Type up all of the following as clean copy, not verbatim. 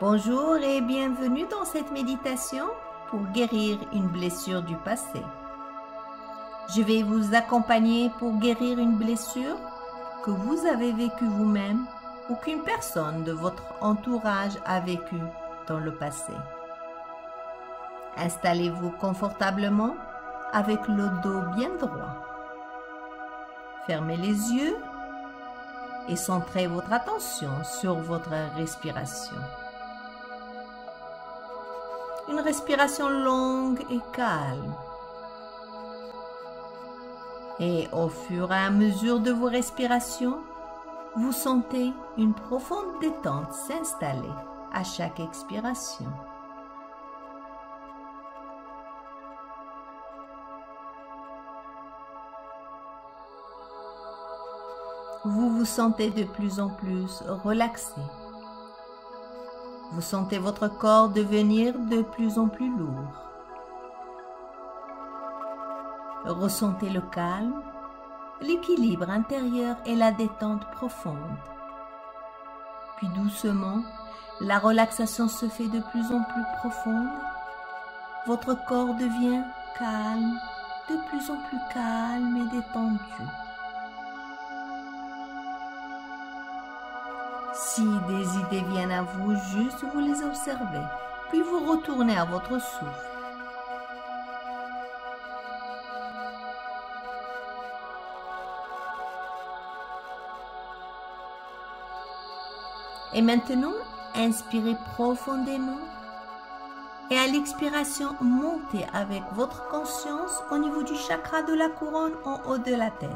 Bonjour et bienvenue dans cette méditation pour guérir une blessure du passé. Je vais vous accompagner pour guérir une blessure que vous avez vécue vous-même ou qu'une personne de votre entourage a vécue dans le passé. Installez-vous confortablement avec le dos bien droit. Fermez les yeux et centrez votre attention sur votre respiration. Une respiration longue et calme. Et au fur et à mesure de vos respirations, vous sentez une profonde détente s'installer à chaque expiration. Vous vous sentez de plus en plus relaxé. Vous sentez votre corps devenir de plus en plus lourd. Ressentez le calme, l'équilibre intérieur et la détente profonde. Puis doucement, la relaxation se fait de plus en plus profonde. Votre corps devient calme, de plus en plus calme et détendu. Si des idées viennent à vous, juste vous les observez, puis vous retournez à votre souffle. Et maintenant, inspirez profondément et à l'expiration, montez avec votre conscience au niveau du chakra de la couronne en haut de la tête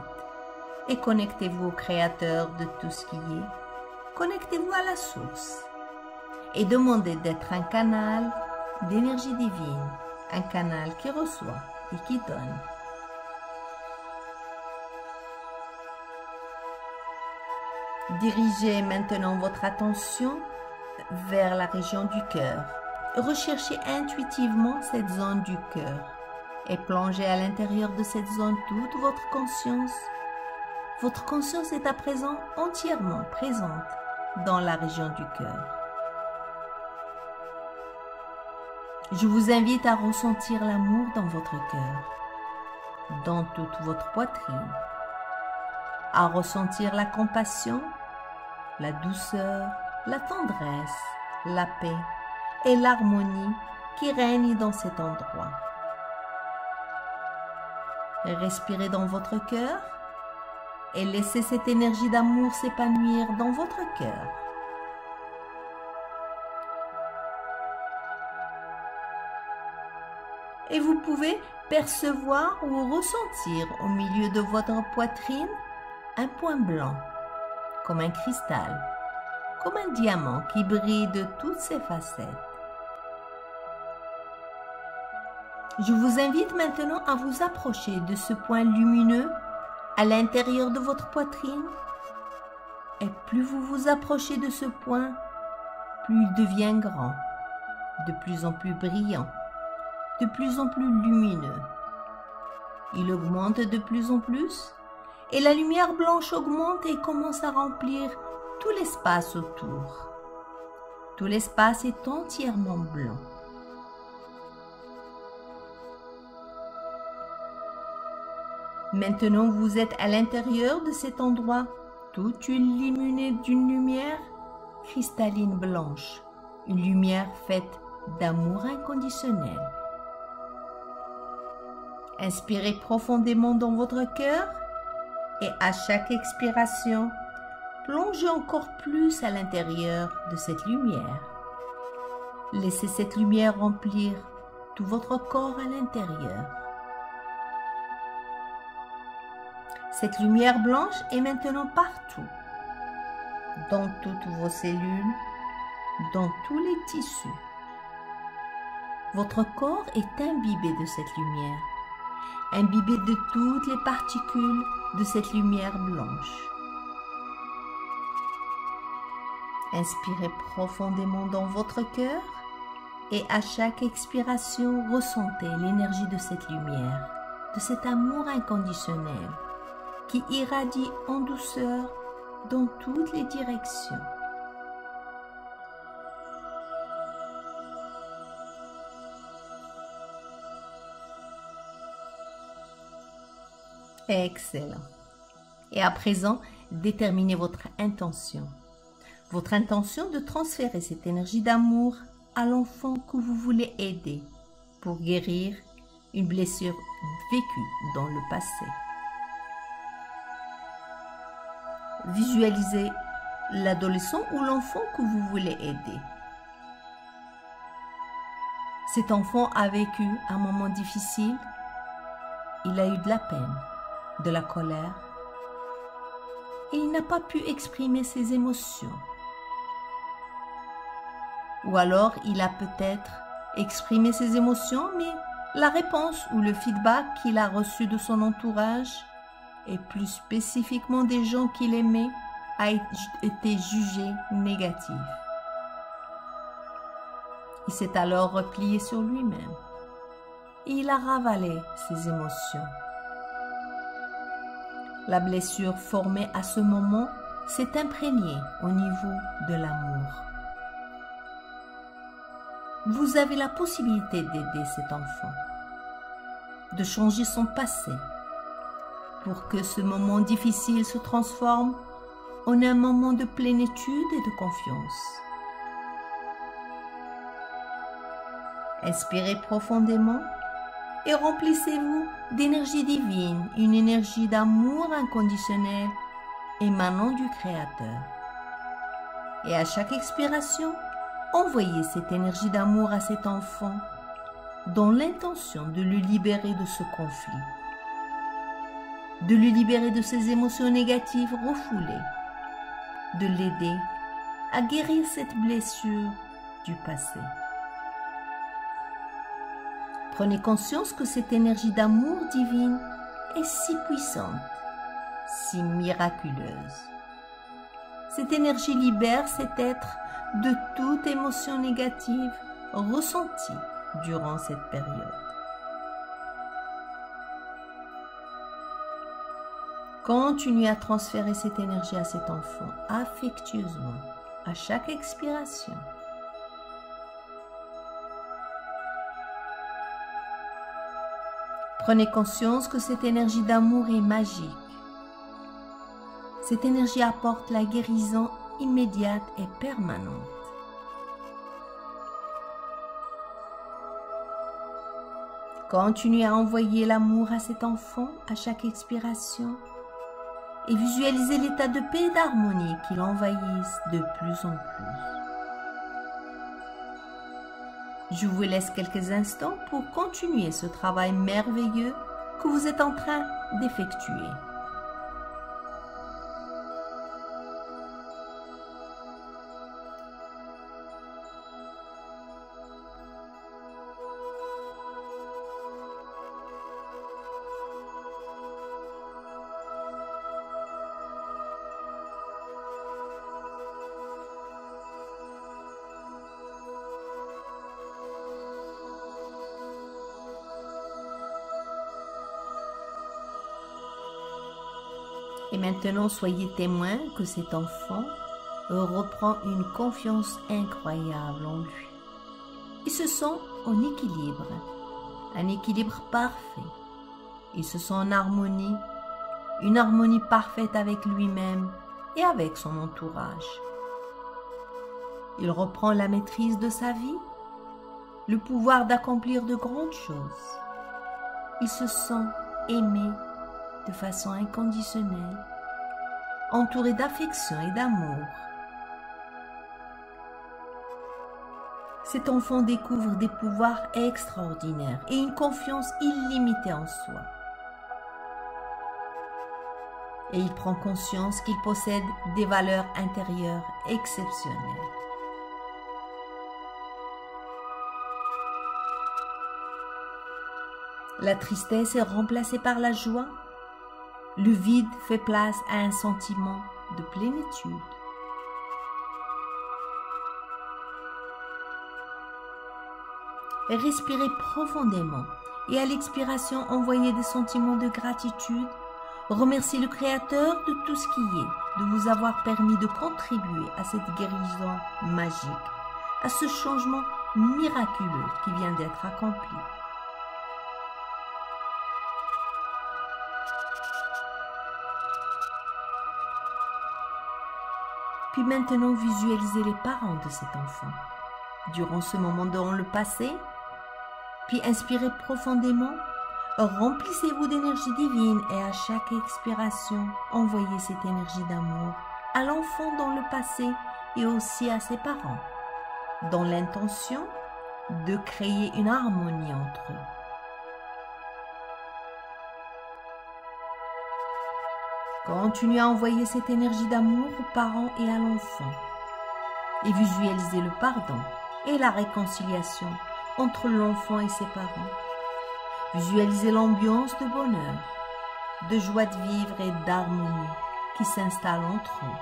et connectez-vous au Créateur de tout ce qui est. Connectez-vous à la source et demandez d'être un canal d'énergie divine, un canal qui reçoit et qui donne. Dirigez maintenant votre attention vers la région du cœur. Recherchez intuitivement cette zone du cœur et plongez à l'intérieur de cette zone toute votre conscience. Votre conscience est à présent entièrement présente dans la région du cœur. Je vous invite à ressentir l'amour dans votre cœur, dans toute votre poitrine, à ressentir la compassion, la douceur, la tendresse, la paix et l'harmonie qui règnent dans cet endroit. Respirez dans votre cœur et laissez cette énergie d'amour s'épanouir dans votre cœur. Et vous pouvez percevoir ou ressentir au milieu de votre poitrine un point blanc, comme un cristal, comme un diamant qui brille de toutes ses facettes. Je vous invite maintenant à vous approcher de ce point lumineux à l'intérieur de votre poitrine, et plus vous vous approchez de ce point, plus il devient grand, de plus en plus brillant, de plus en plus lumineux. Il augmente de plus en plus, et la lumière blanche augmente et commence à remplir tout l'espace autour. Tout l'espace est entièrement blanc. Maintenant, vous êtes à l'intérieur de cet endroit, tout illuminé d'une lumière cristalline blanche, une lumière faite d'amour inconditionnel. Inspirez profondément dans votre cœur et à chaque expiration, plongez encore plus à l'intérieur de cette lumière. Laissez cette lumière remplir tout votre corps à l'intérieur. Cette lumière blanche est maintenant partout, dans toutes vos cellules, dans tous les tissus. Votre corps est imbibé de cette lumière, imbibé de toutes les particules de cette lumière blanche. Inspirez profondément dans votre cœur et à chaque expiration, ressentez l'énergie de cette lumière, de cet amour inconditionnel qui irradie en douceur dans toutes les directions. Excellent. Et à présent, déterminez votre intention. Votre intention de transférer cette énergie d'amour à l'enfant que vous voulez aider pour guérir une blessure vécue dans le passé. Visualisez l'adolescent ou l'enfant que vous voulez aider. Cet enfant a vécu un moment difficile. Il a eu de la peine, de la colère, et il n'a pas pu exprimer ses émotions. Ou alors, il a peut-être exprimé ses émotions, mais la réponse ou le feedback qu'il a reçu de son entourage, et plus spécifiquement des gens qu'il aimait, a été jugé négatif. Il s'est alors replié sur lui-même et il a ravalé ses émotions. La blessure formée à ce moment s'est imprégnée au niveau de l'amour. Vous avez la possibilité d'aider cet enfant, de changer son passé pour que ce moment difficile se transforme en un moment de plénitude et de confiance. Inspirez profondément et remplissez-vous d'énergie divine, une énergie d'amour inconditionnel émanant du Créateur. Et à chaque expiration, envoyez cette énergie d'amour à cet enfant dans l'intention de le libérer de ce conflit, de le libérer de ses émotions négatives refoulées, de l'aider à guérir cette blessure du passé. Prenez conscience que cette énergie d'amour divine est si puissante, si miraculeuse. Cette énergie libère cet être de toute émotion négative ressentie durant cette période. Continuez à transférer cette énergie à cet enfant affectueusement à chaque expiration. Prenez conscience que cette énergie d'amour est magique. Cette énergie apporte la guérison immédiate et permanente. Continuez à envoyer l'amour à cet enfant à chaque expiration et visualisez l'état de paix et d'harmonie qui l'envahissent de plus en plus. Je vous laisse quelques instants pour continuer ce travail merveilleux que vous êtes en train d'effectuer. Et maintenant, soyez témoin que cet enfant reprend une confiance incroyable en lui. Il se sent en équilibre, un équilibre parfait. Il se sent en harmonie, une harmonie parfaite avec lui-même et avec son entourage. Il reprend la maîtrise de sa vie, le pouvoir d'accomplir de grandes choses. Il se sent aimé de façon inconditionnelle, entouré d'affection et d'amour. Cet enfant découvre des pouvoirs extraordinaires et une confiance illimitée en soi. Et il prend conscience qu'il possède des valeurs intérieures exceptionnelles. La tristesse est remplacée par la joie. Le vide fait place à un sentiment de plénitude. Respirez profondément et à l'expiration, envoyez des sentiments de gratitude. Remerciez le Créateur de tout ce qui est, de vous avoir permis de contribuer à cette guérison magique, à ce changement miraculeux qui vient d'être accompli. Puis maintenant, visualisez les parents de cet enfant. Durant ce moment dans le passé, puis inspirez profondément, remplissez-vous d'énergie divine et à chaque expiration, envoyez cette énergie d'amour à l'enfant dans le passé et aussi à ses parents, dans l'intention de créer une harmonie entre eux. Continuez à envoyer cette énergie d'amour aux parents et à l'enfant et visualisez le pardon et la réconciliation entre l'enfant et ses parents. Visualisez l'ambiance de bonheur, de joie de vivre et d'harmonie qui s'installe entre eux.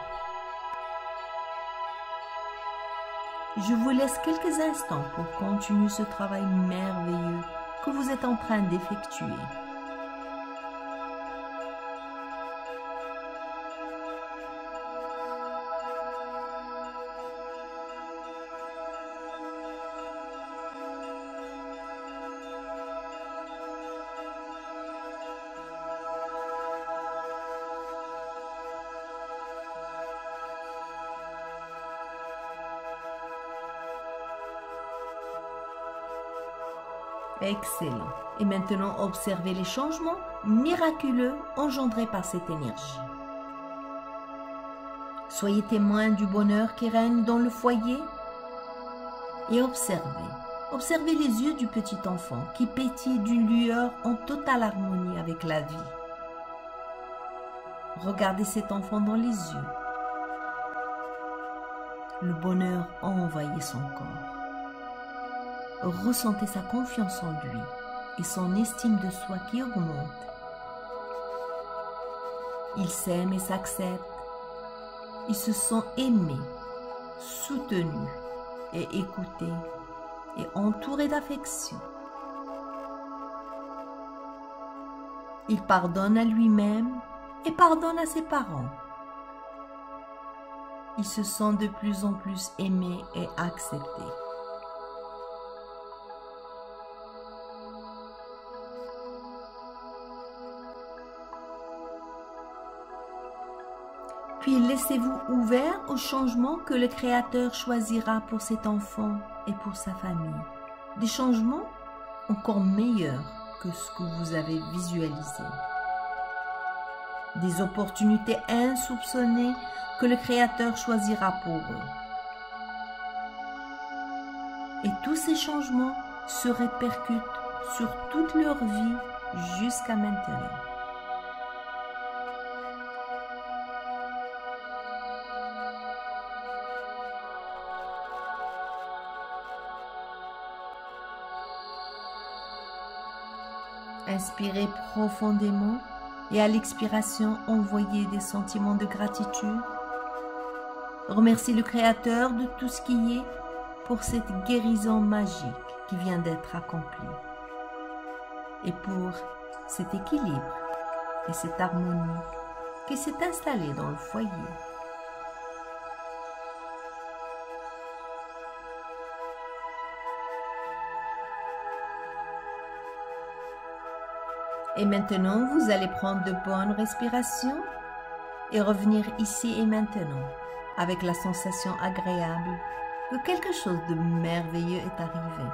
Je vous laisse quelques instants pour continuer ce travail merveilleux que vous êtes en train d'effectuer. Excellent. Et maintenant, observez les changements miraculeux engendrés par cette énergie. Soyez témoin du bonheur qui règne dans le foyer et observez. Observez les yeux du petit enfant qui pétille d'une lueur en totale harmonie avec la vie. Regardez cet enfant dans les yeux. Le bonheur a envahi son corps. Ressentez sa confiance en lui et son estime de soi qui augmente. Il s'aime et s'accepte. Il se sent aimé, soutenu et écouté et entouré d'affection. Il pardonne à lui-même et pardonne à ses parents. Il se sent de plus en plus aimé et accepté. Puis laissez-vous ouvert aux changements que le Créateur choisira pour cet enfant et pour sa famille. Des changements encore meilleurs que ce que vous avez visualisé. Des opportunités insoupçonnées que le Créateur choisira pour eux. Et tous ces changements se répercutent sur toute leur vie jusqu'à maintenant. Inspirez profondément et à l'expiration, envoyez des sentiments de gratitude. Remerciez le Créateur de tout ce qui est pour cette guérison magique qui vient d'être accomplie et pour cet équilibre et cette harmonie qui s'est installée dans le foyer. Et maintenant, vous allez prendre de bonnes respirations et revenir ici et maintenant avec la sensation agréable que quelque chose de merveilleux est arrivé.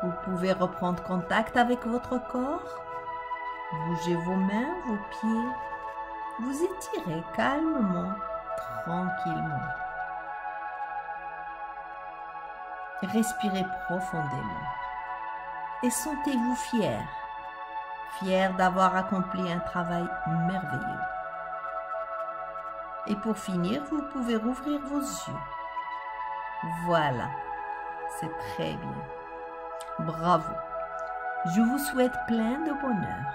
Vous pouvez reprendre contact avec votre corps, bougez vos mains, vos pieds, vous étirez calmement, tranquillement. Respirez profondément. Et sentez-vous fier d'avoir accompli un travail merveilleux. Et pour finir, vous pouvez rouvrir vos yeux. Voilà, c'est très bien. Bravo. Je vous souhaite plein de bonheur.